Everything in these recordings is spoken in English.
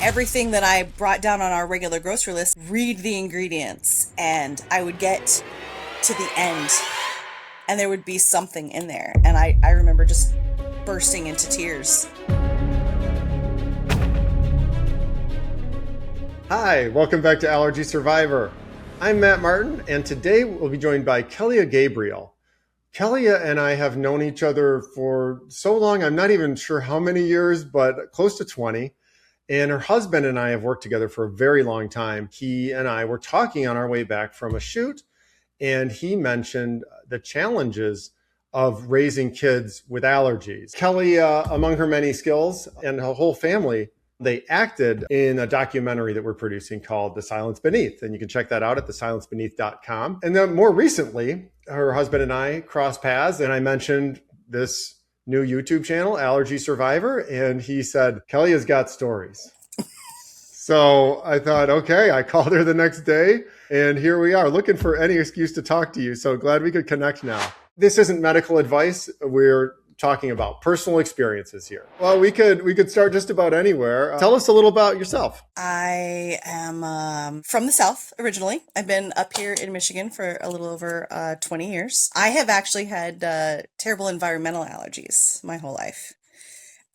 everything that I brought down on our regular grocery list, read the ingredients, and I would get to the end and there would be something in there. And I remember just bursting into tears. Hi, welcome back to Allergy Survivor. I'm Matt Martin, and today we'll be joined by Kelia Gabriel. Kelia and I have known each other for so long, I'm not even sure how many years, but close to 20. And her husband and I have worked together for a very long time. He and I were talking on our way back from a shoot, and he mentioned the challenges of raising kids with allergies. Kelia, among her many skills, and her whole family, they acted in a documentary that we're producing called The Silence Beneath. And you can check that out at thesilencebeneath.com. And then more recently, her husband and I crossed paths, and I mentioned this new YouTube channel, Allergy Survivor. And he said, Kelia's got stories. So I thought, okay, I called her the next day, and here we are looking for any excuse to talk to you. So glad we could connect now. This isn't medical advice. We're talking about personal experiences here. Well, we could start just about anywhere. Tell us a little about yourself. I am from the South originally. I've been up here in Michigan for a little over 20 years. I have actually had terrible environmental allergies my whole life.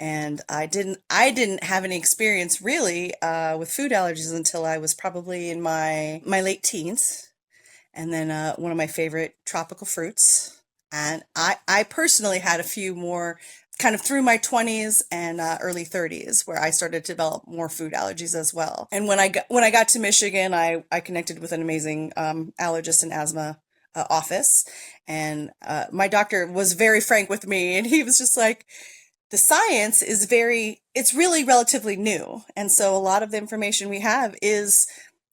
And I didn't have any experience really with food allergies until I was probably in my late teens. And then one of my favorite tropical fruits. And I personally had a few more kind of through my 20s and early 30s where I started to develop more food allergies as well. And when I got to Michigan, I connected with an amazing allergist and asthma office. And my doctor was very frank with me. And he was just like, the science is it's really relatively new. And so a lot of the information we have is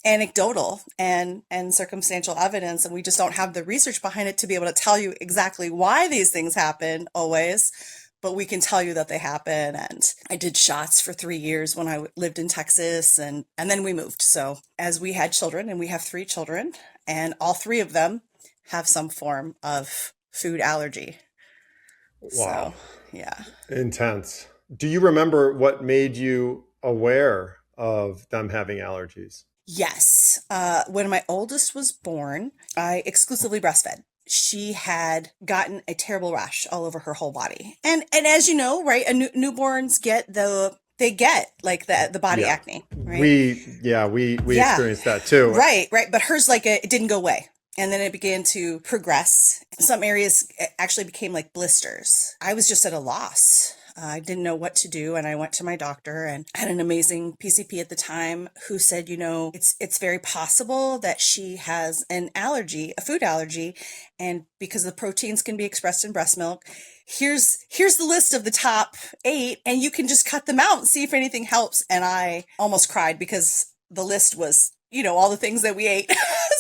anecdotal and circumstantial evidence, and we just don't have the research behind it to be able to tell you exactly why these things happen always, but we can tell you that they happen. And I did shots for 3 years when I lived in Texas, and then we moved. So as we had children, and we have 3 children, and all 3 of them have some form of food allergy. Wow. So, yeah. Intense. Do you remember what made you aware of them having allergies? Yes. When my oldest was born, I exclusively breastfed. She had gotten a terrible rash all over her whole body. And as you know, right, newborns get like the body acne, right? We experienced that too. Right. But hers, it didn't go away. And then it began to progress. Some areas actually became like blisters. I was just at a loss. I didn't know what to do. And I went to my doctor and had an amazing PCP at the time who said, it's very possible that she has an allergy, a food allergy. And because the proteins can be expressed in breast milk, here's the list of the top 8, and you can just cut them out and see if anything helps. And I almost cried because the list was, all the things that we ate.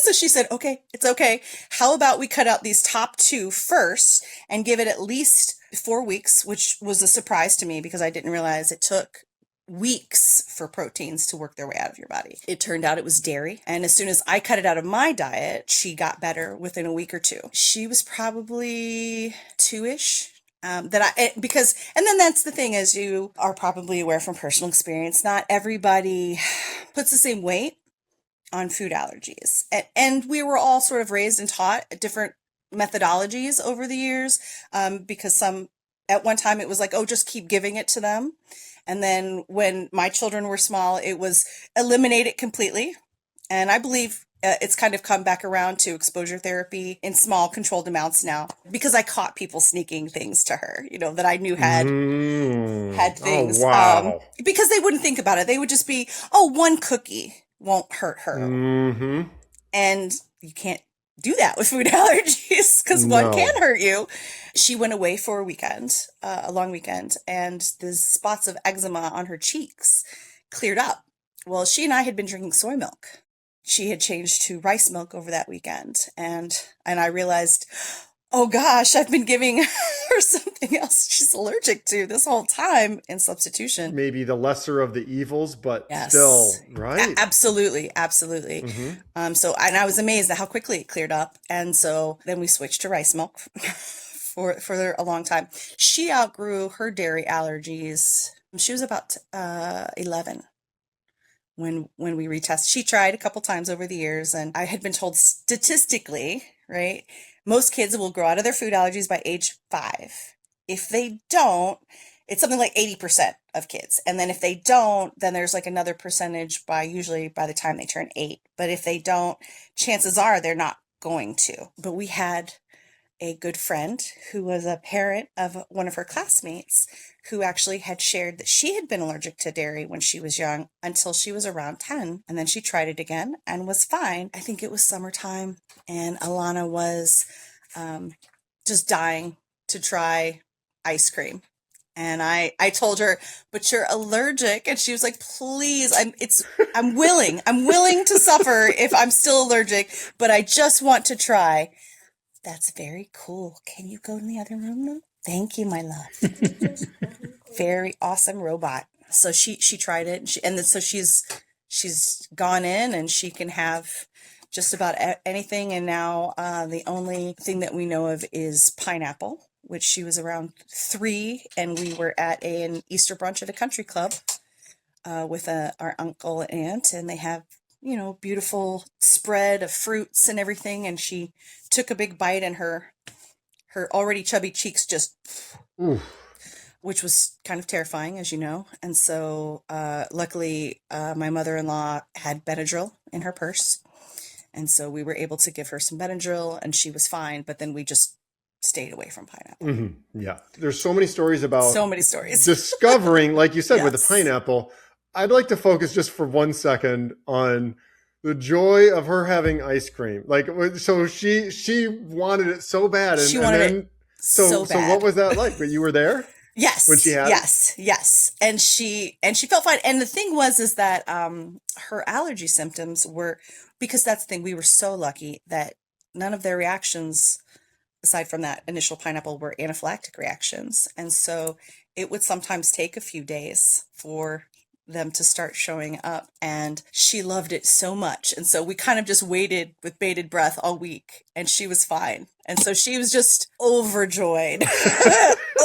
So she said, okay, it's okay. How about we cut out these top 2 first and give it at least 4 weeks, which was a surprise to me because I didn't realize it took weeks for proteins to work their way out of your body. It turned out it was dairy. And as soon as I cut it out of my diet, she got better within a week or 2. She was probably 2-ish. And then that's the thing, as you are probably aware from personal experience, not everybody puts the same weight on food allergies. And we were all sort of raised and taught different methodologies over the years, because at one time it was like, oh, just keep giving it to them. And then when my children were small, it was eliminate it completely. And I believe it's kind of come back around to exposure therapy in small controlled amounts now, because I caught people sneaking things to her, that I knew had things. Oh, wow. Because they wouldn't think about it. They would just be, oh, 1 cookie won't hurt her. Mm-hmm. And you can't do that with food allergies because one can hurt you. She went away for a weekend, a long weekend, and the spots of eczema on her cheeks cleared up. Well, she and I had been drinking soy milk. She had changed to rice milk over that weekend. And I realized, oh gosh, I've been giving her something else she's allergic to this whole time in substitution. Maybe the lesser of the evils, but still, right? Absolutely. Mm-hmm. And I was amazed at how quickly it cleared up. And so then we switched to rice milk for a long time. She outgrew her dairy allergies. She was about 11. when we retest. She tried a couple times over the years, and I had been told statistically, right, most kids will grow out of their food allergies by age 5. If they don't, it's something like 80% of kids. And then if they don't, then there's like another percentage usually by the time they turn 8. But if they don't, chances are they're not going to. But we had a good friend who was a parent of one of her classmates who actually had shared that she had been allergic to dairy when she was young until she was around 10. And then she tried it again and was fine. I think it was summertime, and Alana was just dying to try ice cream. And I told her, but you're allergic. And she was like, please, I'm willing to suffer if I'm still allergic, but I just want to try. That's very cool. Can you go in the other room now? Thank you, my love. Very awesome robot. So she tried it, and then so she's gone in, and she can have just about anything. And now the only thing that we know of is pineapple, which she was around 3, and we were at an Easter brunch at a country club with our uncle and aunt, and they have beautiful spread of fruits and everything. And she took a big bite, and her already chubby cheeks just, Oof. Which was kind of terrifying, as you know. And so, luckily, my mother-in-law had Benadryl in her purse. And so we were able to give her some Benadryl, and she was fine. But then we just stayed away from pineapple. Mm-hmm. Yeah. There's so many stories about discovering, like you said, Yes. with the pineapple. I'd like to focus just for 1 second on the joy of her having ice cream. Like, so she wanted it so bad. And, She wanted it so bad. So what was that like? But you were there? Yes. When she had it? Yes. And she felt fine. And the thing is that her allergy symptoms were, because that's the thing, we were so lucky that none of their reactions, aside from that initial pineapple, were anaphylactic reactions. And so it would sometimes take a few days for them to start showing up, and she loved it so much. And so we kind of just waited with bated breath all week, and she was fine. And so she was just overjoyed,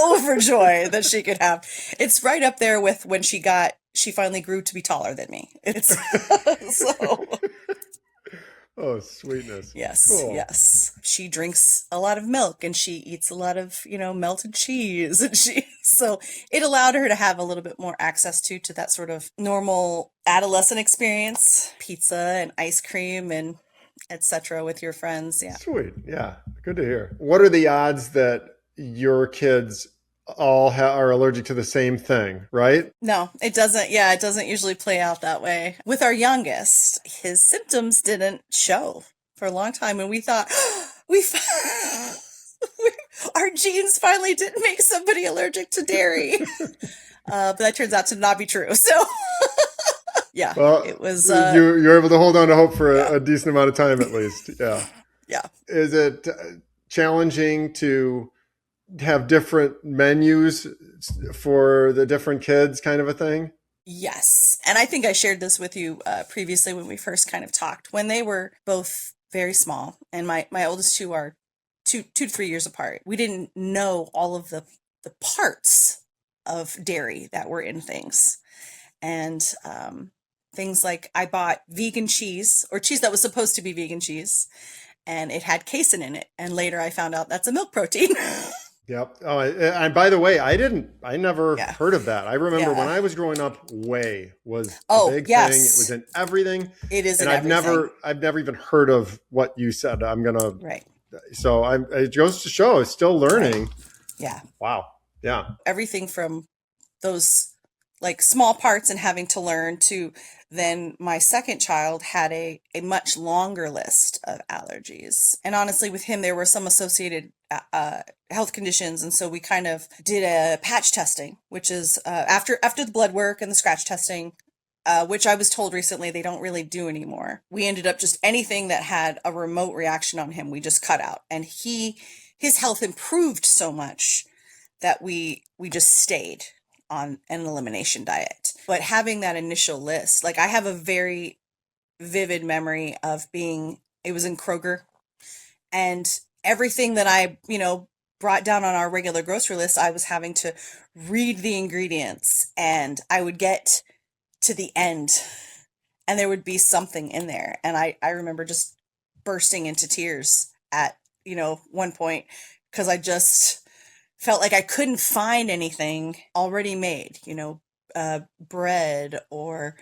overjoyed that she could have. It's right up there with when she finally grew to be taller than me. It's so. Oh, sweetness. Yes. Cool. Yes. She drinks a lot of milk, and she eats a lot of, melted cheese, and so it allowed her to have a little bit more access to that sort of normal adolescent experience, pizza and ice cream and etc. with your friends. Yeah. Sweet. Yeah. Good to hear. What are the odds that your kids all are allergic to the same thing, right? No, it doesn't. Yeah, it doesn't usually play out that way. With our youngest, his symptoms didn't show for a long time, and we thought, our genes finally didn't make somebody allergic to dairy. But that turns out to not be true. So, yeah, well, it was. You're able to hold on to hope for a decent amount of time, at least. Yeah. Yeah. Is it challenging to have different menus for the different kids, kind of a thing? Yes. And I think I shared this with you previously when we first kind of talked. When they were both very small, and my oldest two are 2 to 3 years apart, we didn't know all of the parts of dairy that were in things. And things like, I bought vegan cheese, or cheese that was supposed to be vegan cheese, and it had casein in it. And later I found out that's a milk protein. Yep. Oh, and by the way, I never heard of that. I remember when I was growing up, whey was a big thing. It was in everything. It is and in everything. I've never even heard of what you said. Right. So it goes to show it's still learning. Right. Yeah. Wow. Yeah. Everything from those like small parts and having to learn to then my second child had a much longer list of allergies. And honestly, with him, there were some associated health conditions. And so we kind of did a patch testing, which is after the blood work and the scratch testing, which I was told recently they don't really do anymore. We ended up just anything that had a remote reaction on him, we just cut out. And his health improved so much that we just stayed on an elimination diet. But having that initial list, like I have a very vivid memory of it was in Kroger, and everything that I, brought down on our regular grocery list, I was having to read the ingredients, and I would get to the end and there would be something in there. And I remember just bursting into tears at, one point, because I just felt like I couldn't find anything already made, bread or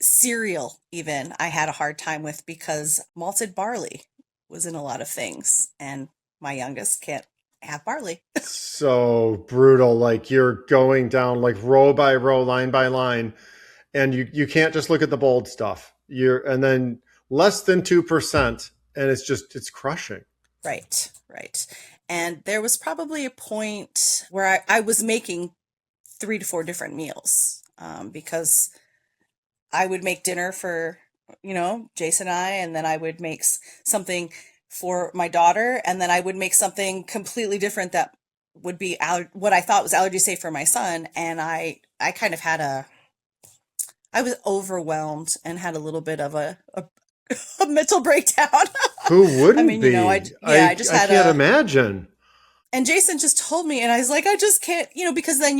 cereal even I had a hard time with because malted barley was in a lot of things, and my youngest can't have barley. So brutal. Like you're going down like row by row, line by line, and you can't just look at the bold stuff. And then less than 2%, and it's crushing. Right. And there was probably a point where I was making 3 to 4 different meals, because I would make dinner for, Jason and I, and then I would make something for my daughter, and then I would make something completely different that would be what I thought was allergy safe for my son. And I kind of I was overwhelmed and had a little bit of a mental breakdown. Who wouldn't I mean, be? I just I had can't imagine. and Jason just told me, and I was like, I just can't, because then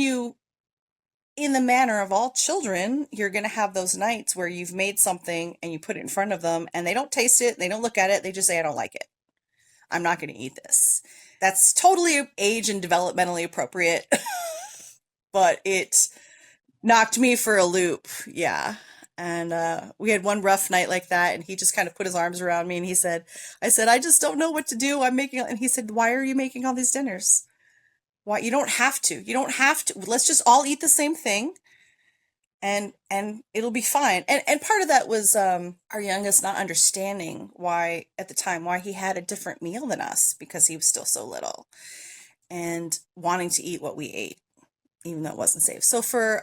in the manner of all children, you're going to have those nights where you've made something and you put it in front of them and they don't taste it, they don't look at it, they just say, I don't like it. I'm not going to eat this. That's totally age and developmentally appropriate, but it knocked me for a loop. Yeah. And we had one rough night like that, and he just kind of put his arms around me and I said, I just don't know what to do. And he said, why are you making all these dinners? Why? You don't have to. Let's just all eat the same thing, and it'll be fine. And part of that was our youngest not understanding why at the time why he had a different meal than us, because he was still so little, and wanting to eat what we ate, even though it wasn't safe. So for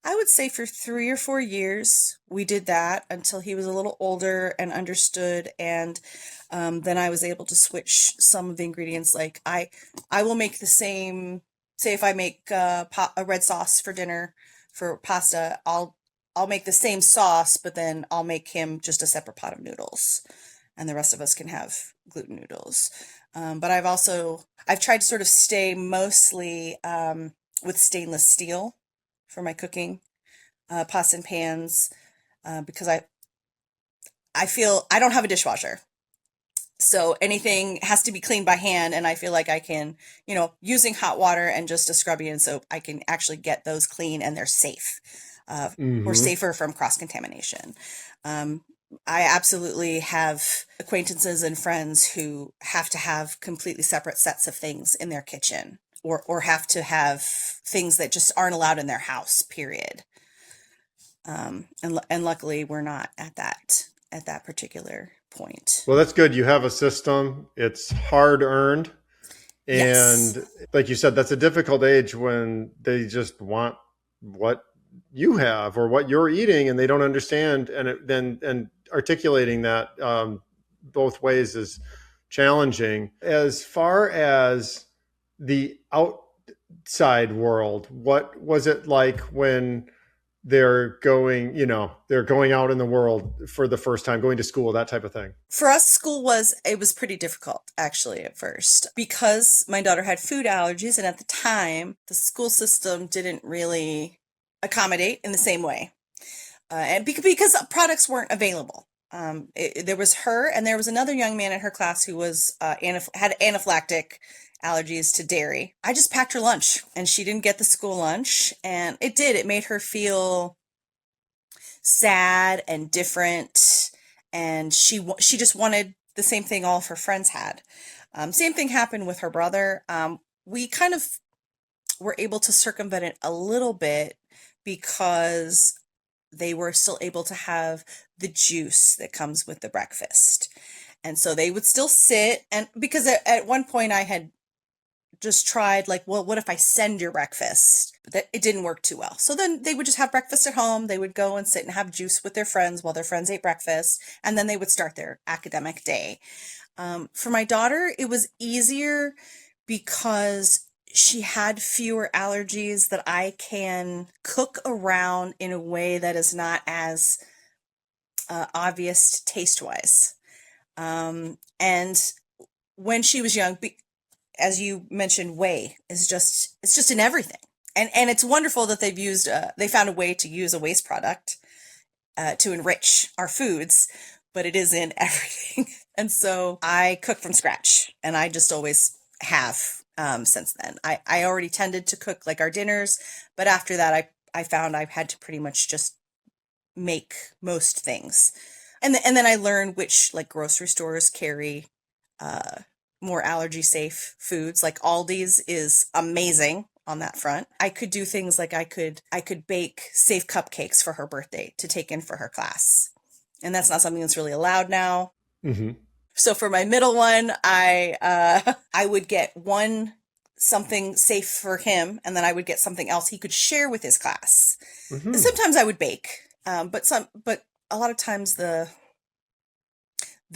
I would say for 3 or 4 years, we did that until he was a little older and understood. And then I was able to switch some of the ingredients. Like I will make the same, say if I make a red sauce for dinner for pasta, I'll make the same sauce, but then I'll make him just a separate pot of noodles, and the rest of us can have gluten noodles. But I've tried to sort of stay mostly with stainless steel for my cooking, pots and pans, because I feel I don't have a dishwasher. So anything has to be cleaned by hand, and I feel like I can, using hot water and just a scrubby and soap, I can actually get those clean and they're safe. We're safer from cross-contamination. I absolutely have acquaintances and friends who have to have completely separate sets of things in their kitchen, or have to have things that just aren't allowed in their house, period. And luckily we're not at that particular point. Well, that's good. You have a system. It's hard earned. Yes. And like you said, that's a difficult age when they just want what you have or what you're eating, and they don't understand. And articulating that both ways is challenging. As far as the outside world, what was it like when they're going out in the world for the first time, going to school, that type of thing? For us, it was pretty difficult actually at first, because my daughter had food allergies, and at the time the school system didn't really accommodate in the same way, and because products weren't available. There was her, and there was another young man in her class who was had anaphylactic allergies to dairy. I just packed her lunch, and she didn't get the school lunch, and it made her feel sad and different, and she just wanted the same thing all of her friends had. Same thing happened with her brother. We kind of were able to circumvent it a little bit because they were still able to have the juice that comes with the breakfast. And so they would still sit, and because at one point I had just tried, like, well, what if I send your breakfast? But it didn't work too well. So then they would just have breakfast at home. They would go and sit and have juice with their friends while their friends ate breakfast, and then they would start their academic day. For my daughter, it was easier because she had fewer allergies that I can cook around in a way that is not as obvious taste-wise. And when she was young, as you mentioned, whey it's just in everything. And it's wonderful that they found a way to use a waste product to enrich our foods, but it is in everything. And so I cook from scratch, and I just always have since then. I already tended to cook like our dinners, but after that, I found I had to pretty much just make most things. And then I learned which like grocery stores carry more allergy safe foods. Like Aldi's is amazing on that front. I could do things like I could bake safe cupcakes for her birthday to take in for her class. And that's not something that's really allowed now. Hmm. So for my middle one, I would get one something safe for him, and then I would get something else he could share with his class. And Hmm. sometimes I would bake, but a lot of times the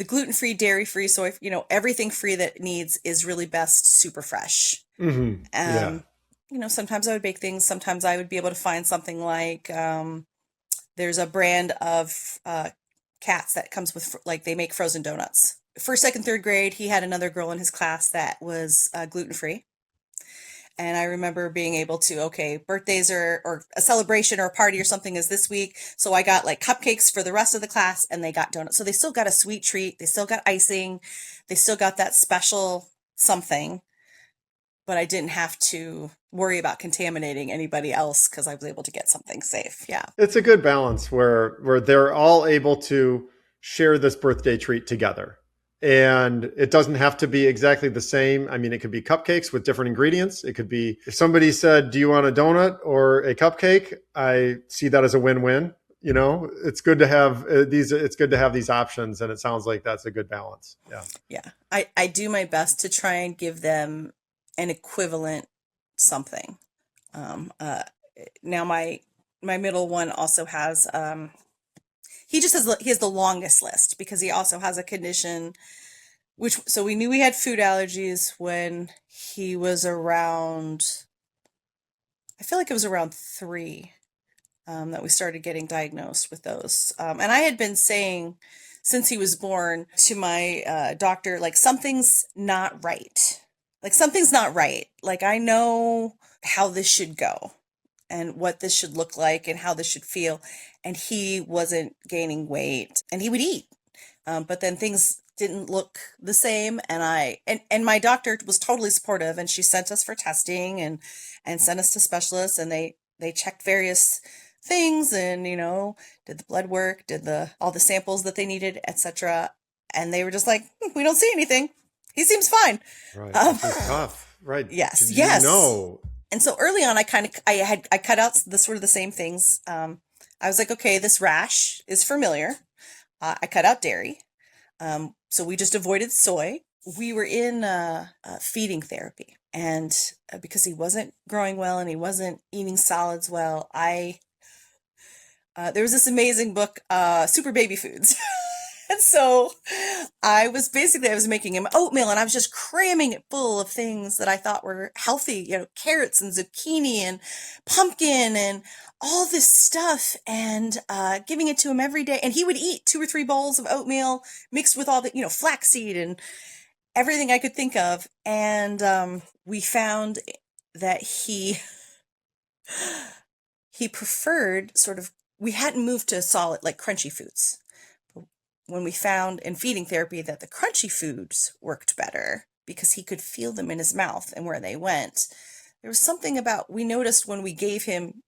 gluten-free, dairy-free, soy, everything free that needs is really best super fresh. Hmm. Yeah. Um, sometimes I would bake things. Sometimes I would be able to find something like there's a brand of cats that comes with like they make frozen donuts. First, second, third grade, he had another girl in his class that was gluten-free. And I remember being able to, okay, birthdays or a celebration or a party or something is this week. So I got like cupcakes for the rest of the class, and they got donuts. So they still got a sweet treat. They still got icing. They still got that special something, but I didn't have to worry about contaminating anybody else because I was able to get something safe. Yeah. It's a good balance where they're all able to share this birthday treat together. And it doesn't have to be exactly the same. I mean, it could be cupcakes with different ingredients. It could be if somebody said, "Do you want a donut or a cupcake?" I see that as a win-win. It's good to have these. It's good to have these options, and it sounds like that's a good balance. Yeah. Yeah. I do my best to try and give them an equivalent something. Um, uh, Now my middle one also has he has the longest list because he also has a condition so we knew he had food allergies when he was around, I feel like it was around 3 that we started getting diagnosed with those. And I had been saying since he was born to my doctor, like something's not right. Like something's not right. Like I know how this should go and what this should look like and how this should feel. And he wasn't gaining weight and he would eat. But then things didn't look the same. And my doctor was totally supportive, and she sent us for testing and sent us to specialists, and they checked various things and, did the blood work, did all the samples that they needed, etc. And they were just like, we don't see anything. He seems fine. Right. Um, Which is tough. Right. yes, 'Cause yes. And so early on, I cut out the sort of the same things. I was like, okay, this rash is familiar. I cut out dairy. So we just avoided soy. We were in feeding therapy, and because he wasn't growing well and he wasn't eating solids well, there was this amazing book, Super Baby Foods. And so I was making him oatmeal, and I was just cramming it full of things that I thought were healthy, carrots and zucchini and pumpkin and all this stuff, and giving it to him every day. And he would eat 2 or 3 bowls of oatmeal mixed with all the, flaxseed and everything I could think of. And we found that he preferred we hadn't moved to solid, like crunchy foods. When we found in feeding therapy that the crunchy foods worked better because he could feel them in his mouth and where they went, there was something about, we noticed when we gave him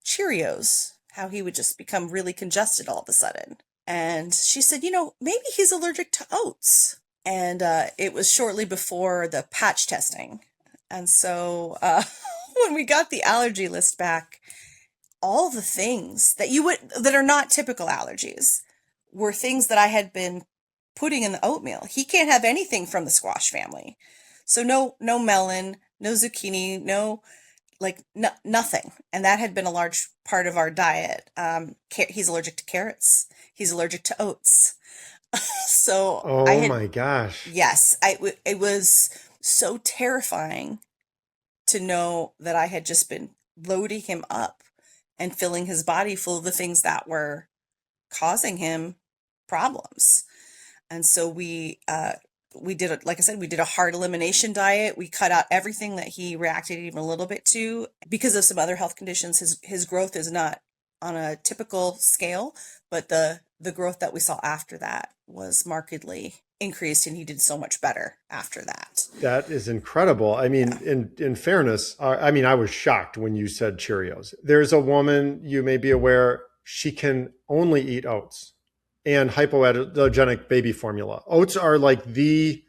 Cheerios, how he would just become really congested all of a sudden. And she said, maybe he's allergic to oats. And it was shortly before the patch testing. And so when we got the allergy list back, all the things that are not typical allergies were things that I had been putting in the oatmeal. He can't have anything from the squash family. So no melon, no zucchini, nothing. And that had been a large part of our diet. He's allergic to carrots. He's allergic to oats. So Oh my gosh. yes, it was so terrifying to know that I had just been loading him up and filling his body full of the things that were causing him problems. And so we We did, like I said, we did a hard elimination diet. We cut out everything that he reacted even a little bit to. Because of some other health conditions, his growth is not on a typical scale, but the growth that we saw after that was markedly increased, and he did so much better after that. That is incredible. I mean, in fairness, I mean, I was shocked when you said Cheerios. There's a woman, you may be aware, she can only eat oats and hypoallergenic baby formula. Oats are like the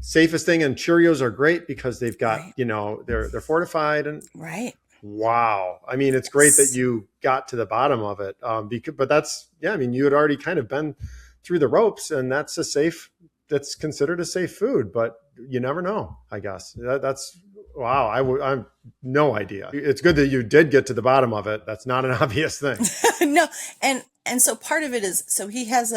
safest thing, and Cheerios are great because they've got, Right. you know, they're fortified and Right. wow. I mean, it's great that you got to the bottom of it. But that's, yeah, I mean, you had already kind of been through the ropes, and that's considered a safe food, but you never know, I guess. That's, wow. I'm no idea. It's good that you did get to the bottom of it. That's not an obvious thing. No, and so part of it is, so he has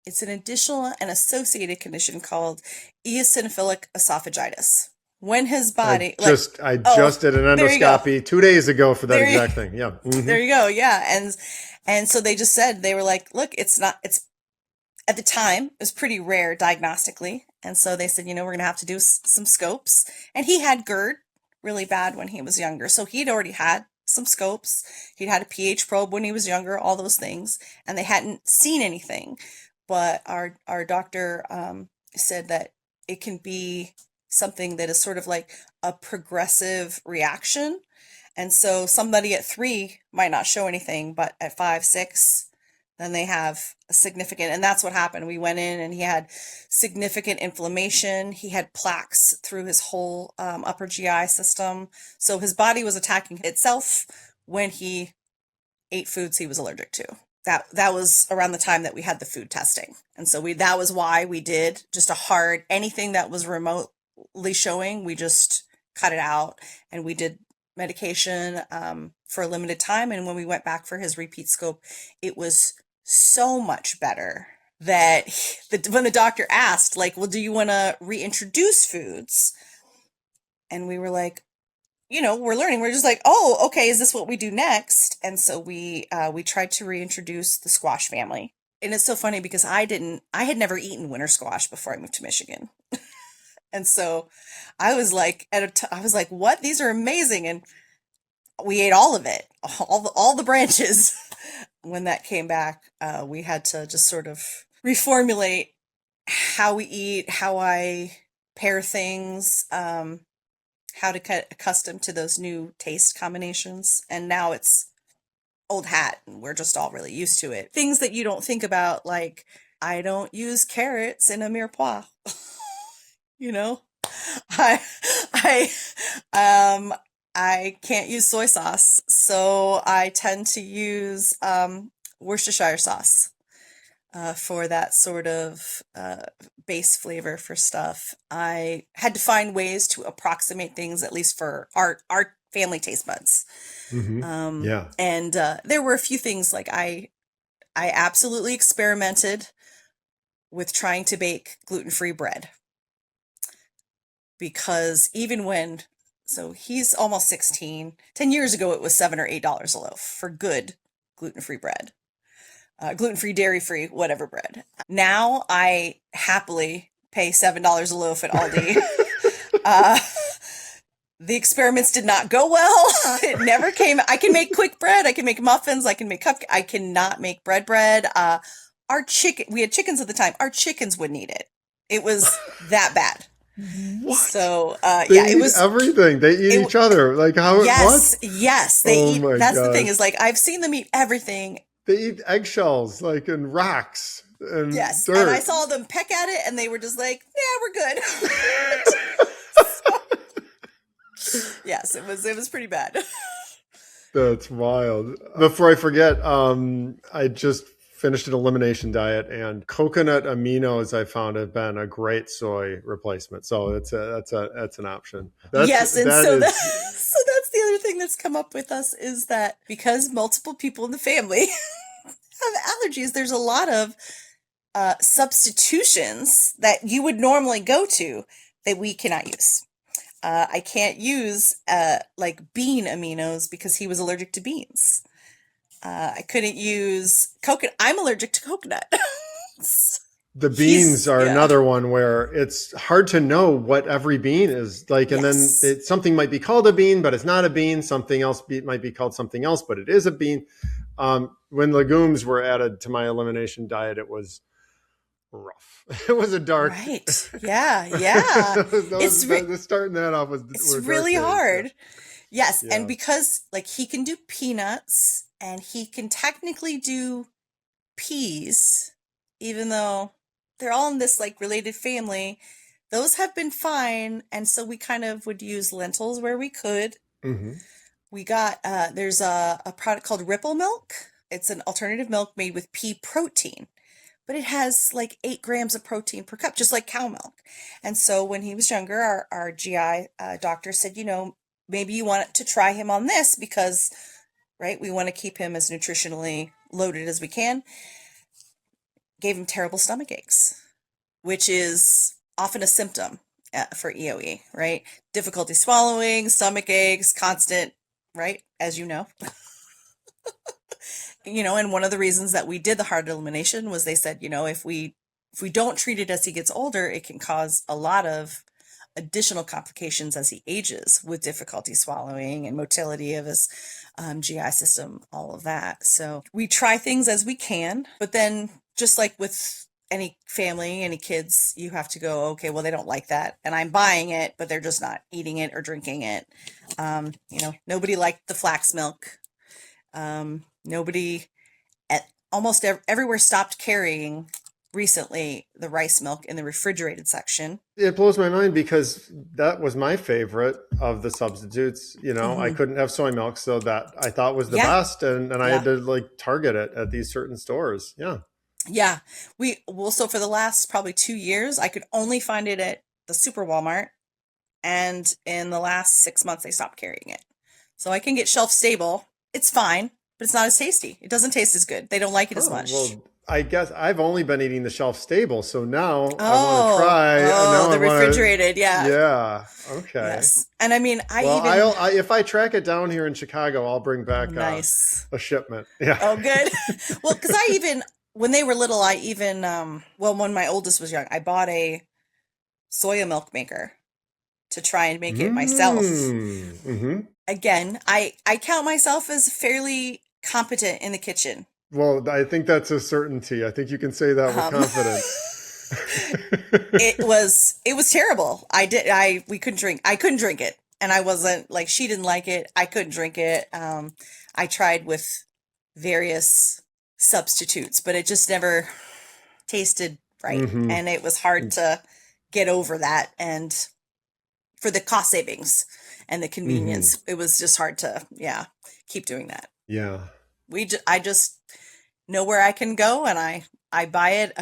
it's an additional and associated condition called eosinophilic esophagitis. When his body, I just did an endoscopy 2 days ago for that exact thing. Yeah. Mm-hmm. There you go. Yeah. And so they just said, they were like, look, it's at the time, it was pretty rare diagnostically. And so they said, we're going to have to do some scopes. And he had GERD really bad when he was younger. So he'd already had some scopes. He'd had a pH probe when he was younger, all those things. And they hadn't seen anything. But our doctor said that it can be something that is sort of like a progressive reaction. And so somebody at 3 might not show anything, but at 5, 6, then they have a significant, and that's what happened. We went in and he had significant inflammation. He had plaques through his whole upper GI system. So his body was attacking itself when he ate foods he was allergic to. That was around the time that we had the food testing. And so that was why we did just anything that was remotely showing, we just cut it out, and we did medication for a limited time. And when we went back for his repeat scope, it was so much better that when the doctor asked, like, well, do you want to reintroduce foods? And we were like, we're learning. We're just like, oh, okay, is this what we do next? And so we tried to reintroduce the squash family. And it's so funny because I had never eaten winter squash before I moved to Michigan. And so I was like, I was like, what? These are amazing. And we ate all of it, all the branches. When that came back, we had to just sort of reformulate how we eat, how I pair things, how to get accustomed to those new taste combinations. And now it's old hat, and we're just all really used to it. Things that you don't think about, like, I don't use carrots in a mirepoix. I can't use soy sauce, so I tend to use Worcestershire sauce for that sort of base flavor for stuff. I had to find ways to approximate things, at least for our family taste buds. Mm-hmm. Yeah. And there were a few things, like I absolutely experimented with trying to bake gluten-free bread. Because so he's almost 16. 10 years ago, it was $7 or $8 a loaf for good gluten-free bread. Gluten-free, dairy-free, whatever bread. Now I happily pay $7 a loaf at Aldi. The experiments did not go well. It never came. I can make quick bread. I can make muffins. I can make cupcakes. I cannot make bread. We had chickens at the time. Our chickens wouldn't eat it. It was that bad. What? So, it was everything. They eat each other. Like how? Yes, what? Yes, they eat. That's gosh. The thing, is like, I've seen them eat everything. They eat eggshells, like, and rocks and yes, dirt. And I saw them peck at it, and they were just like, "Yeah, we're good." Yes, it was pretty bad. That's wild. Before I forget, I just finished an elimination diet, and coconut aminos I found have been a great soy replacement. So that's an option. So that's the other thing that's come up with us, is that because multiple people in the family have allergies, there's a lot of substitutions that you would normally go to that we cannot use. I can't use like bean aminos because he was allergic to beans. I couldn't use coconut. I'm allergic to coconut. The beans He's, are yeah, another one where it's hard to know what every bean is like. And then yes, something might be called a bean, but it's not a bean. Something else might be called something else, but it is a bean. When legumes were added to my elimination diet, it was rough. It was a dark. right. Yeah, yeah. Starting that off It's were dark really days. Yeah, hard. Yes, and yeah. because like he can do peanuts and he can technically do peas, even though they're all in this like related family, those have been fine. And so we kind of would use lentils where we could. Hmm. We got there's a product called Ripple Milk. It's an alternative milk made with pea protein, but it has like 8 grams of protein per cup, just like cow milk. And so when he was younger, our GI doctor said, maybe you want to try him on this because, right, we want to keep him as nutritionally loaded as we can. Gave him terrible stomach aches, which is often a symptom for EOE, right? Difficulty swallowing, stomach aches, constant, right? As you know. And one of the reasons that we did the hard elimination was they said, if we don't treat it as he gets older, it can cause a lot of additional complications as he ages with difficulty swallowing and motility of his GI system, all of that. So we try things as we can, but then just like with any family, any kids, you have to go, okay, well, they don't like that. And I'm buying it, but they're just not eating it or drinking it. Nobody liked the flax milk. Nobody at almost everywhere stopped carrying recently the rice milk in the refrigerated section. It blows my mind because that was my favorite of the substitutes. I Hmm. couldn't have soy milk, so that I thought was the Yeah, best, and I had yeah, to like target it at these certain stores. Yeah. yeah. So for the last probably 2 years, I could only find it at the super Walmart, and in the last 6 months, they stopped carrying it. So I can get shelf stable. It's fine, but it's not as tasty. It doesn't taste as good. They don't like it as Oh, much. well, I guess I've only been eating the shelf stable, so now I want to Oh, try. oh, Now I the want to. refrigerated. Yeah. Yeah. Okay. Yes. And I mean, Well, if I track it down here in Chicago, I'll bring oh, back nice. a shipment. Yeah. Oh, good. Well, because when they were little, when my oldest was young, I bought a soya milk maker to try and make it myself. Hmm. Again, I count myself as fairly competent in the kitchen. Well, I think that's a certainty. I think you can say that with Um, confidence. it was terrible. I couldn't drink it. And I wasn't like, she didn't like it. I couldn't drink it. I tried with various substitutes, but it just never tasted right. Hmm. And it was hard to get over that. And for the cost savings and the Hmm. convenience, it was just hard to, yeah, keep doing that. Yeah. I just know where I can go and I buy it,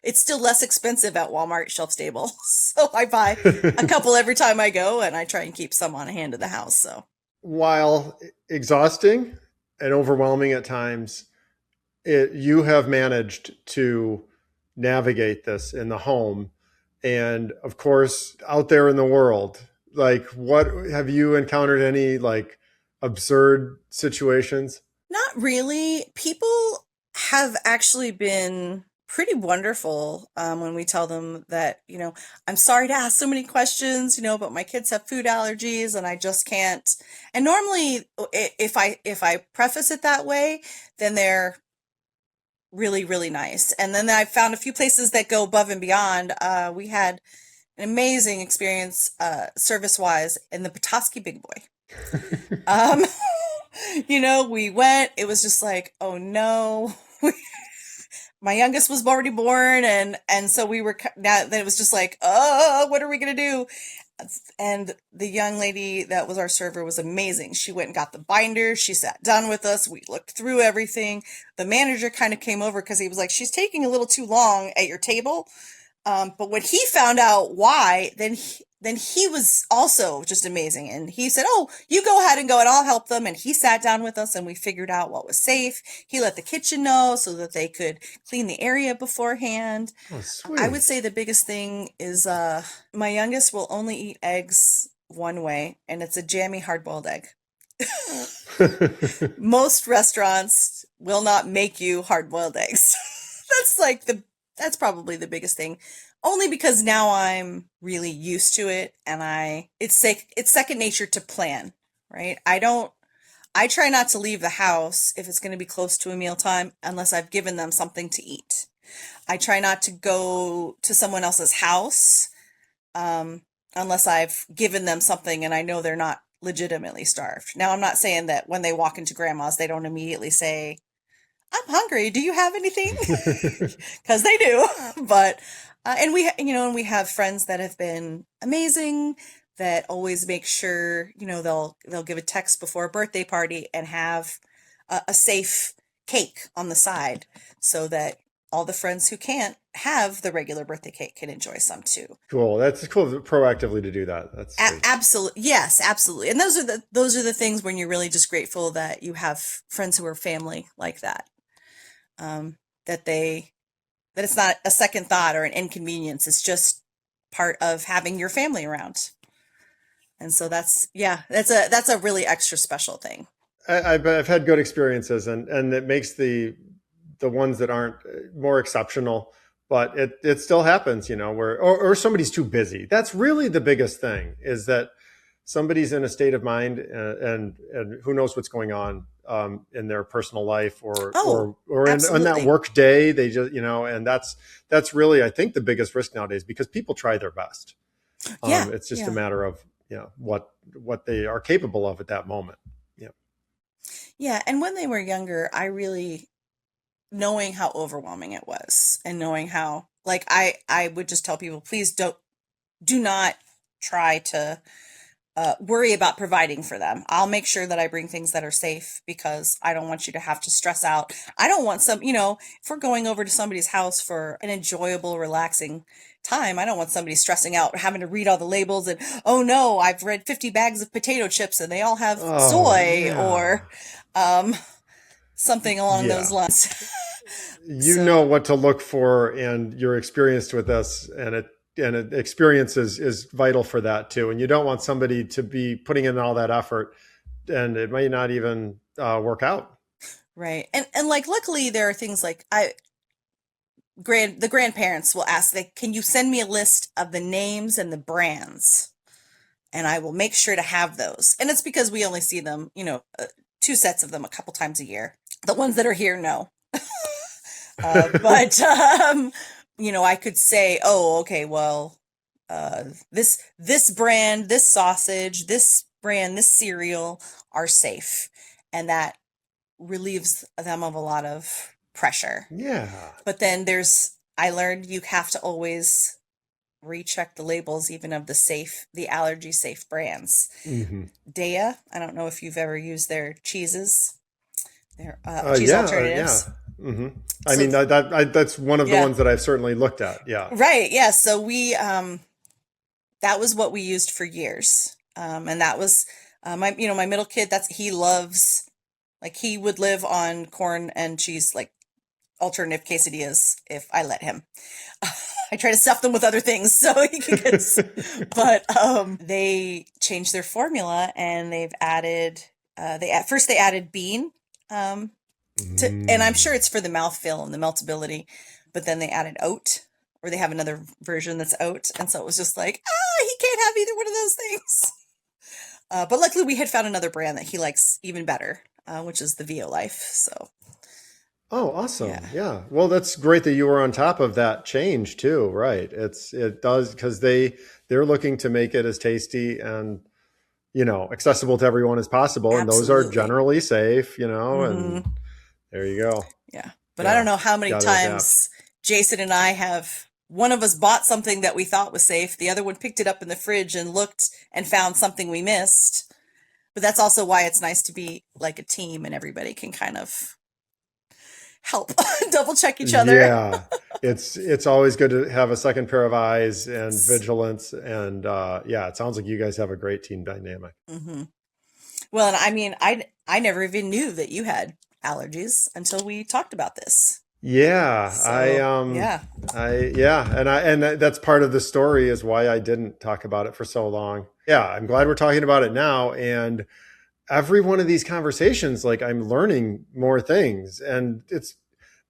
it's still less expensive at Walmart shelf stable. So I buy a couple every time I go and I try and keep some on hand at the house. So While exhausting and overwhelming at times, you have managed to navigate this in the home and, of course, out there in the world. Like, what have you encountered any like absurd situations? not really. People have actually been pretty wonderful when we tell them that, I'm sorry to ask so many questions, but my kids have food allergies and I just can't. And normally if I preface it that way, then they're really, really nice. And then I found a few places that go above and beyond. We had an amazing experience service wise in the Petoskey Big Boy. Um, we went, it was just like, oh no. My youngest was already born and so we were now then it was just like, oh, what are we gonna do? And the young lady that was our server was amazing. She went and got the binder. She sat down with us. We looked through everything. The manager kind of came over because he was like, she's taking a little too long at your table. But when he found out why, then he was also just amazing. And he said, oh, you go ahead and go and I'll help them. And he sat down with us and we figured out what was safe. He let the kitchen know so that they could clean the area beforehand. Oh, I would sweet. say the biggest thing is my youngest will only eat eggs one way, and it's a jammy hard-boiled egg. Most restaurants will not make you hard-boiled eggs. That's like the That's probably the biggest thing. Only because now I'm really used to it and it's second nature to plan, right? I try not to leave the house if it's going to be close to a mealtime unless I've given them something to eat. I try not to go to someone else's house um, unless I've given them something and I know they're not legitimately starved. Now, I'm not saying that when they walk into grandma's, they don't immediately say, I'm hungry. Do you have anything? Because they do. But, and and we have friends that have been amazing that always make sure, they'll give a text before a birthday party and have a safe cake on the side so that all the friends who can't have the regular birthday cake can enjoy some too. Cool. That's cool proactively to do that. That's great. Absolutely. Yes, absolutely. And those are the things when you're really just grateful that you have friends who are family like that. Um, that it's not a second thought or an inconvenience. It's just part of having your family around. And so that's a really extra special thing. I've had good experiences, and it makes the ones that aren't more exceptional, but it still happens, where, or somebody's too busy. That's really the biggest thing, is that somebody's in a state of mind, and who knows what's going on in their personal life or in that work day. They just, and that's really, I think, the biggest risk nowadays, because people try their best. It's just a matter of, what they are capable of at that moment. Yeah. Yeah. And when they were younger, I really, knowing how overwhelming it was and knowing how, like, I would just tell people, please do not try to worry about providing for them. I'll make sure that I bring things that are safe because I don't want you to have to stress out. I don't want if we're going over to somebody's house for an enjoyable, relaxing time, I don't want somebody stressing out, having to read all the labels and, oh no, I've read 50 bags of potato chips and they all have soy or something along those lines. You know what to look for, and you're experienced with this, and experience is vital for that too. And you don't want somebody to be putting in all that effort and it might not even work out. Right. And like, luckily there are things like the grandparents will ask, like, can you send me a list of the names and the brands? And I will make sure to have those. And it's because we only see them, two sets of them a couple times a year. The ones that are here, no. But I could say, oh, okay, well, this brand, this sausage, this brand, this cereal are safe. And that relieves them of a lot of pressure. Yeah. But then I learned you have to always recheck the labels, even of the allergy safe brands. Mm-hmm. Daya, I don't know if you've ever used their cheeses, their cheese alternatives. Yeah. Mm-hmm. I mean, that's one of the ones that I've certainly looked at. Yeah. Right. Yeah. So that was what we used for years. And that was, my middle kid, he loves, like, he would live on corn and cheese, like alternative quesadillas if I let him. I try to stuff them with other things so he can get, but, they changed their formula and they've added, first they added bean, and I'm sure it's for the mouthfeel and the meltability, but then they added oat, or they have another version that's oat. And so it was just like, he can't have either one of those things. But luckily we had found another brand that he likes even better, which is the VO Life. So. Oh, awesome. Yeah. Well, that's great that you were on top of that change too. Right. It does, because they're looking to make it as tasty and, accessible to everyone as possible. Absolutely. And those are generally safe, and there you go. Yeah. But I don't know how many times Jason and I one of us bought something that we thought was safe. The other one picked it up in the fridge and looked and found something we missed. But that's also why it's nice to be like a team and everybody can kind of help double check each other. Yeah. It's always good to have a second pair of eyes and vigilance. And it sounds like you guys have a great team dynamic. Mm-hmm. Well, and I mean, I never even knew that you had allergies until we talked about this. Yeah. So, and that's part of the story, is why I didn't talk about it for so long. Yeah. I'm glad we're talking about it now. And every one of these conversations, like, I'm learning more things, and it's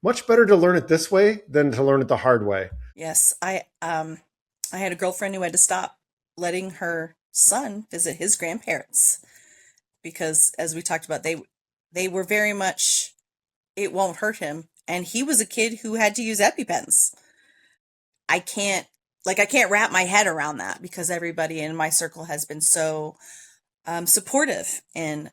Much better to learn it this way than to learn it the hard way. Yes, I had a girlfriend who had to stop letting her son visit his grandparents because, as we talked about, they were very much, it won't hurt him, and he was a kid who had to use EpiPens. I can't, I can't wrap my head around that because everybody in my circle has been so supportive in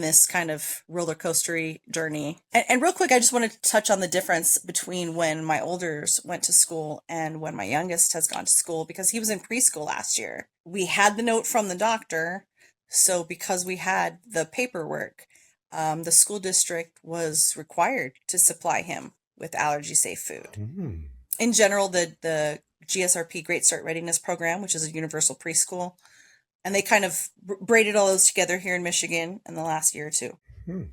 this kind of roller coastery journey. And real quick, I just wanted to touch on the difference between when my olders went to school and when my youngest has gone to school, because he was in preschool last year. We had the note from the doctor. So because we had the paperwork, the school district was required to supply him with allergy safe food. Mm. In general, the GSRP Great Start Readiness Program, which is a universal preschool, and they kind of braided all those together here in Michigan in the last year or two. Hmm.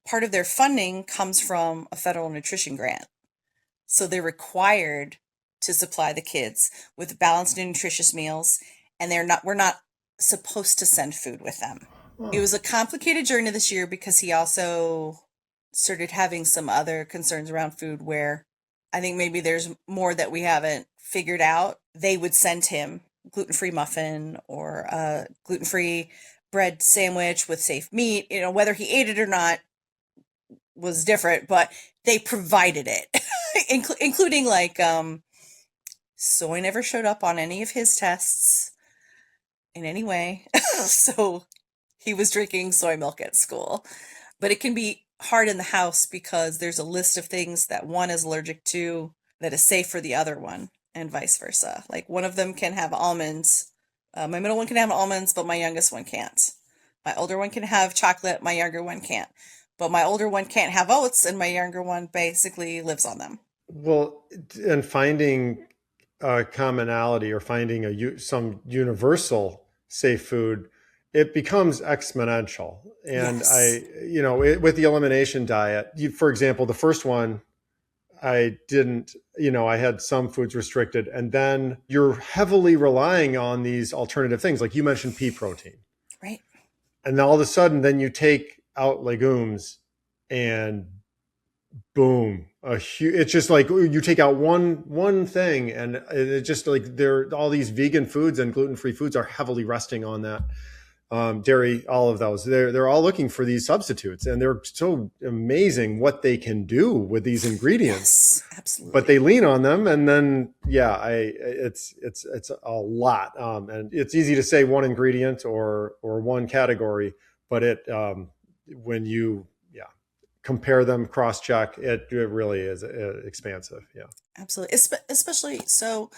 Part of their funding comes from a federal nutrition grant. So they're required to supply the kids with balanced and nutritious meals, and we're not supposed to send food with them. Huh. It was a complicated journey this year because he also started having some other concerns around food where I think maybe there's more that we haven't figured out. They would send him gluten-free muffin or a gluten-free bread sandwich with safe meat. You know, whether he ate it or not was different, but they provided it, including soy never showed up on any of his tests in any way. So he was drinking soy milk at school. But it can be hard in the house because there's a list of things that one is allergic to that is safe for the other one, and vice versa. Like one of them can have almonds. My middle one can have almonds, but my youngest one can't. My older one can have chocolate. My younger one can't. But my older one can't have oats, and my younger one basically lives on them. Well, and finding a commonality or finding some universal safe food, it becomes exponential. And Yes. with the elimination diet, for example, the first one, I didn't, I had some foods restricted. And then you're heavily relying on these alternative things. Like you mentioned pea protein. Right. And then all of a sudden, then you take out legumes and boom, it's just like you take out one thing and it's just like all these vegan foods and gluten-free foods are heavily resting on that. Dairy, all of those, they're all looking for these substitutes, and they're so amazing what they can do with these ingredients. Yes, absolutely. But they lean on them, and then it's a lot, and it's easy to say one ingredient or one category, but when you compare them, cross-check, it really is expansive. Yeah, Absolutely. Especially so.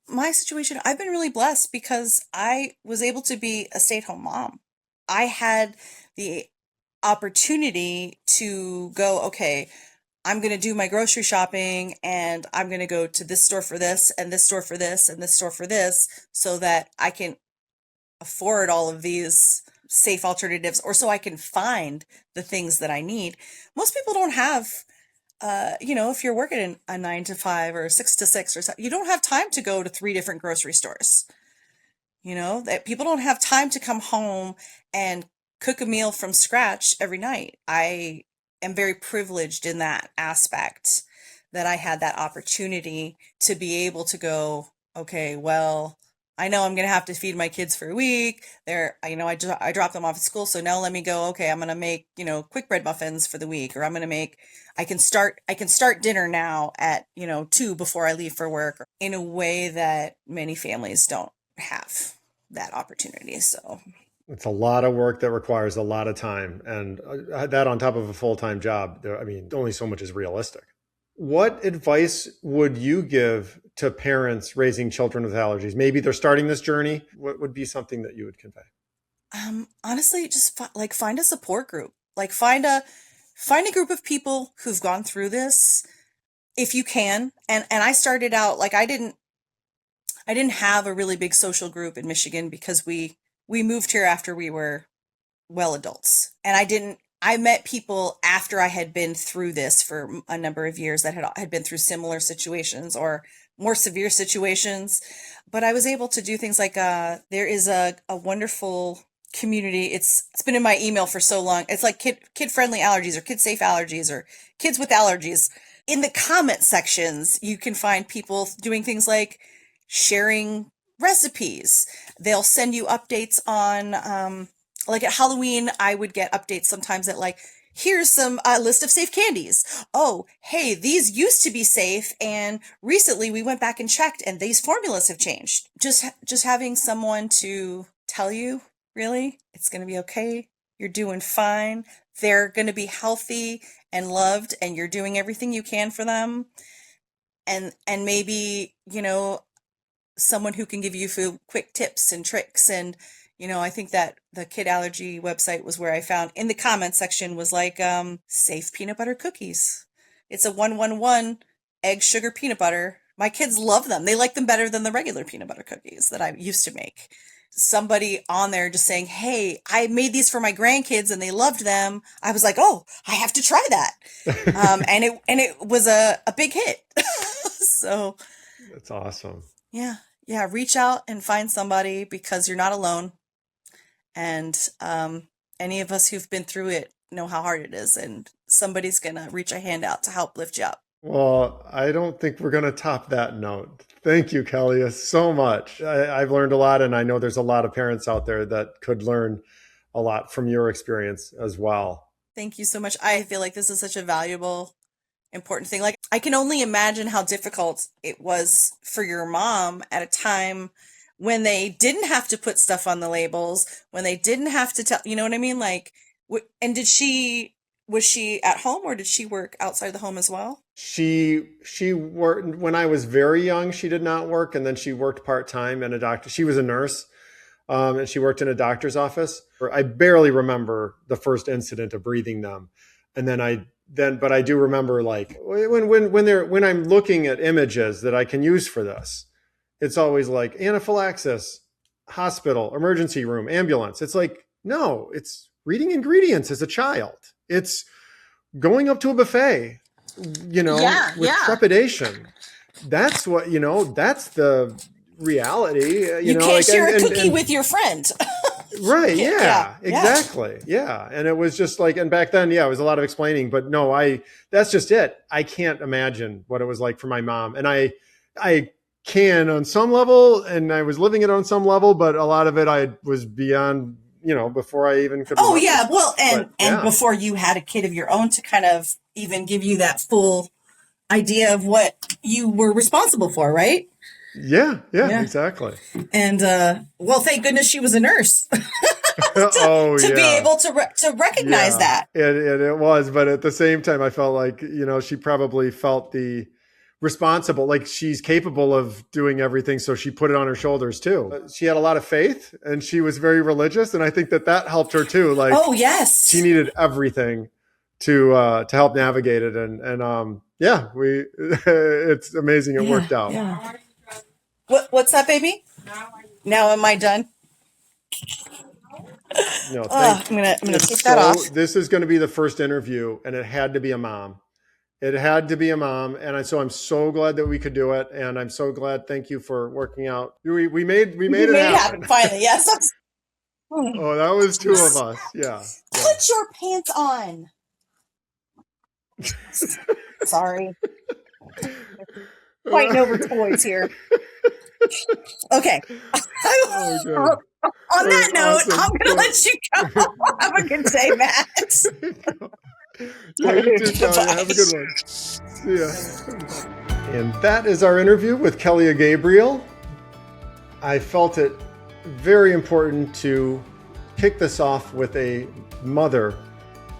My situation, I've been really blessed because I was able to be a stay-at-home mom. I had the opportunity to go, okay, I'm going to do my grocery shopping and I'm going to go to this store for this and this store for this and this store for this so that I can afford all of these safe alternatives, or so I can find the things that I need. Most people don't have if you're working in a 9 to 5 or 6 to 6 or something, you don't have time to go to 3 different grocery stores. That people don't have time to come home and cook a meal from scratch every night. I am very privileged in that aspect that I had that opportunity to be able to go, okay, well, I know I'm going to have to feed my kids for a week. I drop them off at school. So now let me go, okay, I'm going to make, quick bread muffins for the week, or I can start dinner now at, 2 before I leave for work, in a way that many families don't have that opportunity. So it's a lot of work that requires a lot of time, and that on top of a full-time job. I mean, only so much is realistic. What advice would you give to parents raising children with allergies? Maybe they're starting this journey. What would be something that you would convey? Honestly, just find a support group. Find a group of people who've gone through this, if you can. And I started out I didn't have a really big social group in Michigan because we moved here after we were well adults, and I met people after I had been through this for a number of years that had been through similar situations or more severe situations. But I was able to do things like there is a wonderful community. It's been in my email for so long. It's like kid friendly allergies or kid safe allergies or kids with allergies. In the comment sections, you can find people doing things like sharing recipes. They'll send you updates on, like at Halloween, I would get updates sometimes that like, here's some list of safe candies. Oh, hey, these used to be safe, and recently we went back and checked, and these formulas have changed. Just having someone to tell you, really, it's going to be okay. You're doing fine. They're going to be healthy and loved, and you're doing everything you can for them. And maybe, someone who can give you quick tips and tricks. And, I think that the kid allergy website was where I found in the comments section was like, safe peanut butter cookies. It's a 1-1-1 egg, sugar, peanut butter. My kids love them. They like them better than the regular peanut butter cookies that I used to make. Somebody on there just saying, hey, I made these for my grandkids and they loved them. I was like, oh, I have to try that. And it was a big hit. So that's awesome. Yeah. Reach out and find somebody because you're not alone. And any of us who've been through it know how hard it is, and somebody's going to reach a hand out to help lift you up. Well, I don't think we're going to top that note. Thank you, Kelia, so much. I've learned a lot, and I know there's a lot of parents out there that could learn a lot from your experience as well. Thank you so much. I feel like this is such a valuable, important thing. Like, I can only imagine how difficult it was for your mom at a time when they didn't have to put stuff on the labels, when they didn't have to tell, you know what I mean? Like, and was she at home, or did she work outside the home as well? She worked when I was very young. She did not work, and then she worked part-time in a doctor. She was a nurse, and she worked in a doctor's office. I barely remember the first incident of breathing them, and but I do remember, like, when I'm looking at images that I can use for this, it's always like anaphylaxis, hospital, emergency room, ambulance. It's like, no, it's reading ingredients as a child. It's going up to a buffet, with trepidation. That's what, that's the reality. You can't share a cookie with your friend. Right. Yeah, exactly. Yeah. And it was just like, and back then, it was a lot of explaining, but no, that's just it. I can't imagine what it was like for my mom. And I can on some level, and I was living it on some level, but a lot of it I was beyond, before I even could. Oh, yeah. Well, and before you had a kid of your own to kind of even give you that full idea of what you were responsible for, right? Yeah, exactly. And well, thank goodness she was a nurse to be able to recognize that. It was, but at the same time, I felt like she probably felt the responsible, like she's capable of doing everything, so she put it on her shoulders too. She had a lot of faith, and she was very religious, and I think that helped her too. Like, oh yes, she needed everything to help navigate it, and it's amazing it worked out. Yeah. What's that, baby? Now am I done? No, I'm gonna take that off. This is going to be the first interview, and it had to be a mom. It had to be a mom, and so I'm so glad that we could do it, and I'm so glad. Thank you for working out. We made it happen. Finally. Yes. Oh, that was two of us. Yeah. Put your pants on. Sorry. Fighting over toys here. Okay. On that note, awesome. I'm going to let you go. Have a good day, Matt. You too, Kelia. Have a good one. See ya. And that is our interview with Kelia Gabriel. I felt it very important to kick this off with a mother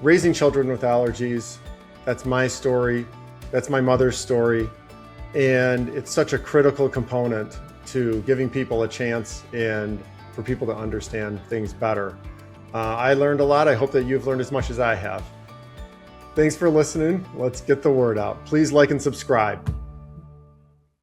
raising children with allergies. That's my story. That's my mother's story. And it's such a critical component to giving people a chance and for people to understand things better. I learned a lot. I hope that you've learned as much as I have. Thanks for listening. Let's get the word out. Please like and subscribe.